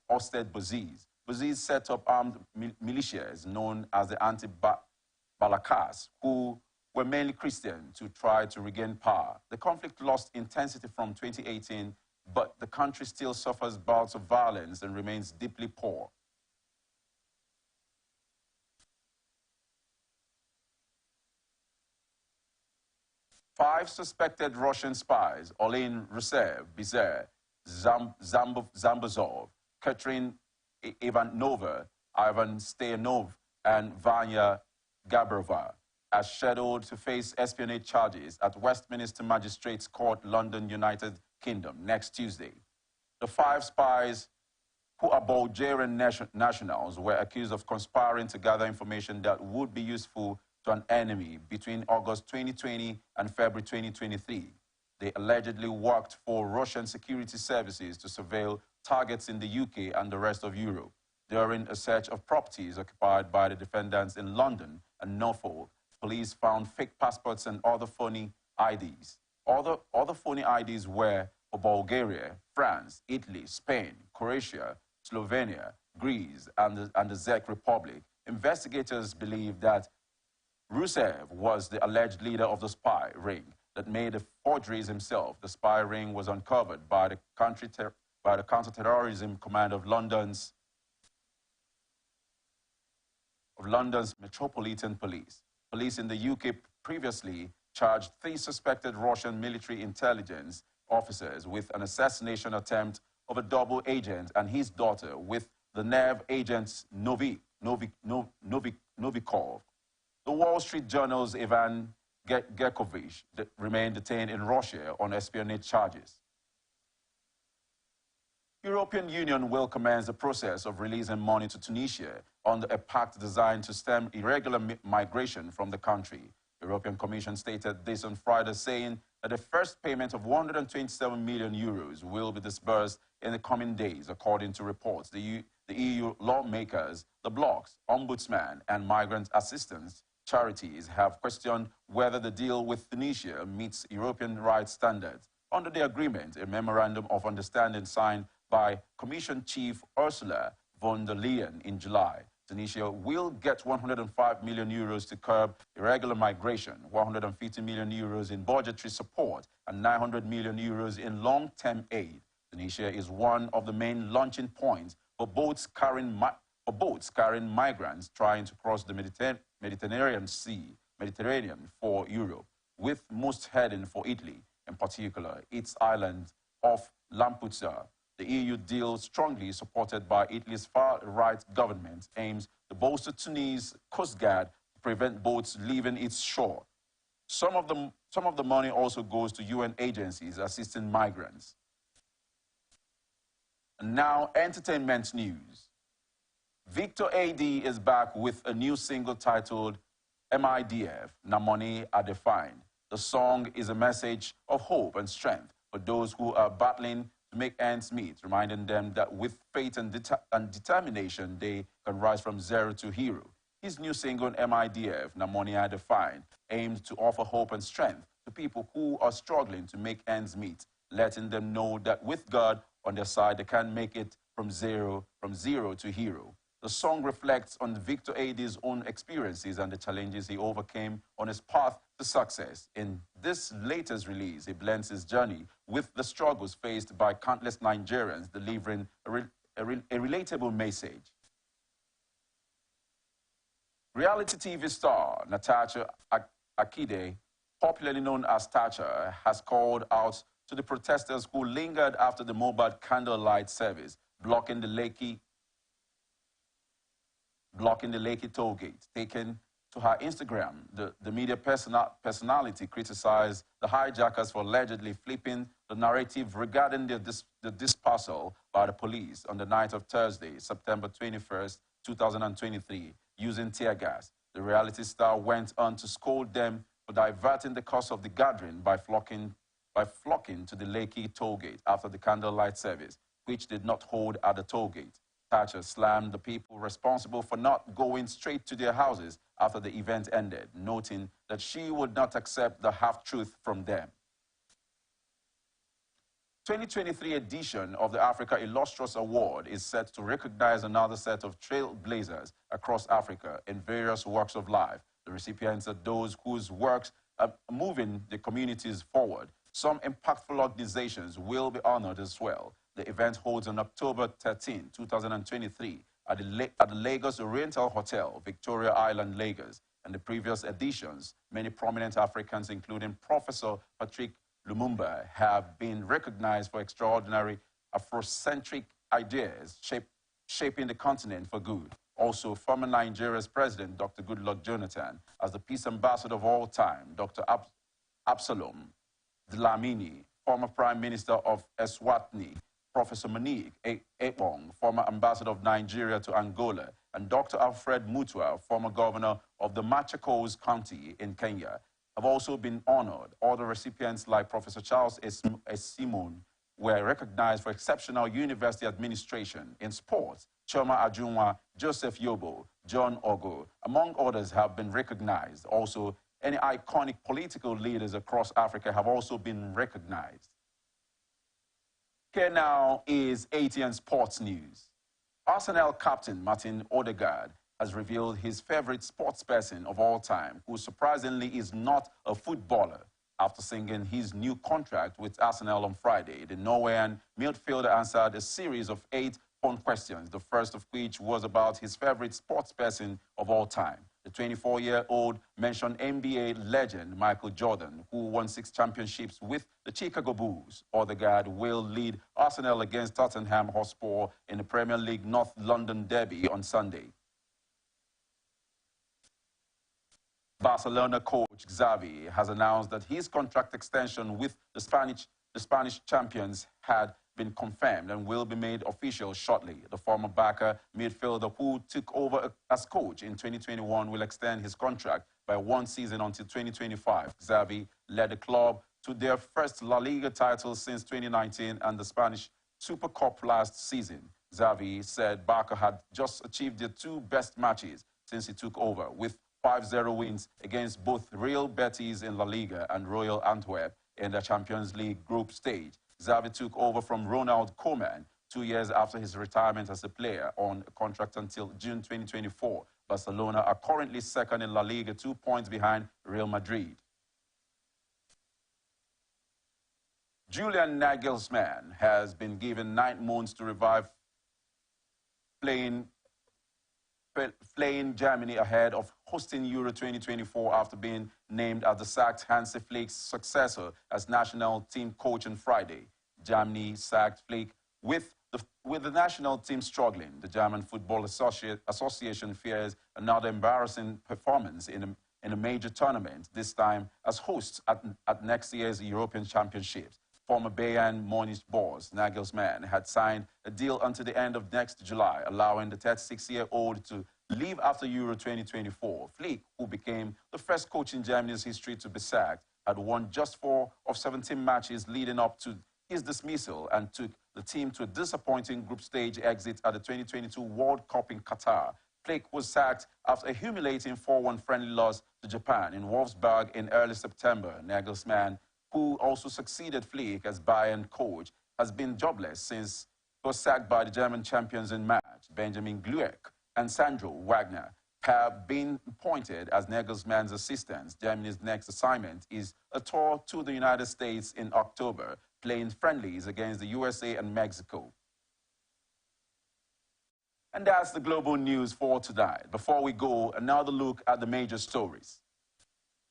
ousted Boziz. Boziz set up armed militias known as the anti-Balakas, who were mainly Christian, to try to regain power. The conflict lost intensity from 2018, but the country still suffers bouts of violence and remains deeply poor. Five suspected Russian spies, Oleg Rusev, Bizer, Zambazov, Katrin Ivanova, Ivan Stoyanov, and Vanya Gabrova, are scheduled to face espionage charges at Westminster Magistrates Court, London, United Kingdom, next Tuesday. The five spies, who are Bulgarian nationals, were accused of conspiring to gather information that would be useful to an enemy between August 2020 and February 2023. They allegedly worked for Russian security services to surveil targets in the UK and the rest of Europe. During a search of properties occupied by the defendants in London and Norfolk, police found fake passports and other phony IDs. Other phony IDs were for Bulgaria, France, Italy, Spain, Croatia, Slovenia, Greece, and the Czech Republic. Investigators believe that Rusev was the alleged leader of the spy ring that made the forgeries himself. The spy ring was uncovered by the Counterterrorism Command of London's Metropolitan Police. Police in the UK previously charged 3 suspected Russian military intelligence officers with an assassination attempt of a double agent and his daughter with the NEV agent Novikov. The Wall Street Journal's Ivan Gerkovich remained detained in Russia on espionage charges. European Union will commence the process of releasing money to Tunisia under a pact designed to stem irregular migration from the country. The European Commission stated this on Friday, saying that the first payment of 127 million euros will be disbursed in the coming days, according to reports. The EU lawmakers, the bloc's ombudsman, and migrant assistance charities have questioned whether the deal with Tunisia meets European rights standards. Under the agreement, a memorandum of understanding signed by Commission Chief Ursula von der Leyen in July, Tunisia will get 105 million euros to curb irregular migration, 150 million euros in budgetary support, and 900 million euros in long-term aid. Tunisia is one of the main launching points for boats carrying migrants trying to cross the Mediterranean for Europe, with most heading for Italy, in particular its island of Lampedusa. The EU deal, strongly supported by Italy's far-right government, aims to bolster Tunisia's coast guard to prevent boats leaving its shore. Some of the money also goes to UN agencies assisting migrants. And now, entertainment news. Victor AD is back with a new single titled MIDF, Na Money Are Defined. The song is a message of hope and strength for those who are battling to make ends meet, reminding them that with faith and determination, they can rise from zero to hero. His new single, MIDF, Na Money Are Defined, aims to offer hope and strength to people who are struggling to make ends meet, letting them know that with God on their side, they can make it from zero to hero. The song reflects on Victor AD's own experiences and the challenges he overcame on his path to success. In this latest release, he blends his journey with the struggles faced by countless Nigerians, delivering a relatable message. Reality TV star Natasha Akide, popularly known as Tacha, has called out to the protesters who lingered after the Mohbad candlelight service, blocking the Lekki toll gate, taking to her Instagram, the media personality criticized the hijackers for allegedly flipping the narrative regarding the dispersal by the police on the night of Thursday, September 21st, 2023, using tear gas. The reality star went on to scold them for diverting the course of the gathering by flocking to the Lekki tollgate after the candlelight service, which did not hold at the tollgate. Thatcher slammed the people responsible for not going straight to their houses after the event ended, noting that she would not accept the half-truth from them. 2023 edition of the Africa Illustrious Award is set to recognize another set of trailblazers across Africa in various walks of life. The recipients are those whose works are moving the communities forward. Some impactful organizations will be honored as well. The event holds on October 13, 2023 at the Lagos Oriental Hotel, Victoria Island, Lagos. In the previous editions, many prominent Africans, including Professor Patrick Lumumba, have been recognized for extraordinary Afrocentric ideas shaping the continent for good. Also, former Nigeria's president, Dr. Goodluck Jonathan, as the peace ambassador of all time, Dr. Absalom Dlamini, former Prime Minister of Eswatini, Professor Monique Ekpong, former ambassador of Nigeria to Angola, and Dr. Alfred Mutua, former governor of the Machakos County in Kenya, have also been honored. Other recipients like Professor Charles Simon were recognized for exceptional university administration. In sports, Choma Ajunwa, Joseph Yobo, John Ogo, among others, have been recognized. Also, any iconic political leaders across Africa have also been recognized. Here now is ATN Sports News. Arsenal captain Martin Odegaard has revealed his favorite sportsperson of all time, who surprisingly is not a footballer. After singing his new contract with Arsenal on Friday, the Norwegian midfielder answered a series of 8 phone questions, the first of which was about his favorite sportsperson of all time. The 24-year-old mentioned NBA legend Michael Jordan, who won 6 championships with the Chicago Bulls. Odegaard will lead Arsenal against Tottenham Hotspur in the Premier League North London derby on Sunday. Barcelona coach Xavi has announced that his contract extension with the Spanish champions had been confirmed and will be made official shortly. The former Barca midfielder who took over as coach in 2021 will extend his contract by 1 season until 2025. Xavi led the club to their first La Liga title since 2019 and the Spanish Super Cup last season. Xavi said Barca had just achieved their 2 best matches since he took over, with 5-0 wins against both Real Betis in La Liga and Royal Antwerp in the Champions League group stage. Xavi took over from Ronald Koeman 2 years after his retirement as a player on a contract until June 2024. Barcelona are currently second in La Liga, 2 points behind Real Madrid. Julian Nagelsmann has been given 9 months to revive playing Germany ahead of hosting Euro 2024 after being named as the sacked Hansi Flick's successor as national team coach on Friday. Germany sacked Flick with the national team struggling. The German Football Association fears another embarrassing performance in a major tournament, this time as hosts at next year's European Championships. Former Bayern Munich boss Nagelsmann had signed a deal until the end of next July, allowing the 36-year-old to leave after Euro 2024. Flick, who became the first coach in Germany's history to be sacked, had won just 4 of 17 matches leading up to his dismissal and took the team to a disappointing group stage exit at the 2022 World Cup in Qatar. Flick was sacked after a humiliating 4-1 friendly loss to Japan in Wolfsburg in early September. Nagelsmann, who also succeeded Flick as Bayern coach, has been jobless since he was sacked by the German champions in March. Benjamin Glueck and Sandro Wagner have been appointed as Nagelsmann's assistants. Germany's next assignment is a tour to the United States in October, playing friendlies against the USA and Mexico. And that's the global news for tonight. Before we go, another look at the major stories.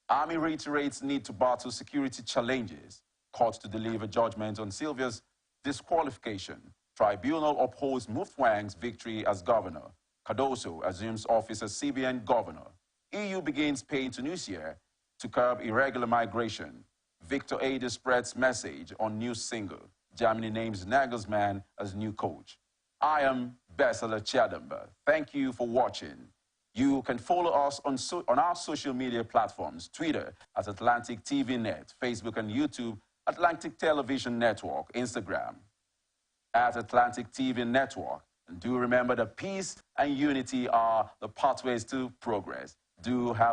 Army reiterates need to battle security challenges. Court to deliver judgment on Sylvia's disqualification. Tribunal upholds Mufwang's victory as governor. Cardoso assumes office as CBN governor. EU begins paying Tunisia to curb irregular migration. Victor Ada spreads message on new single. Germany names Nagelsmann as new coach. I am Besala Chiadamba. Thank you for watching. You can follow us on our social media platforms, Twitter at Atlantic TV Net, Facebook and YouTube, Atlantic Television Network, Instagram at Atlantic TV Network. And do remember that peace and unity are the pathways to progress. Do have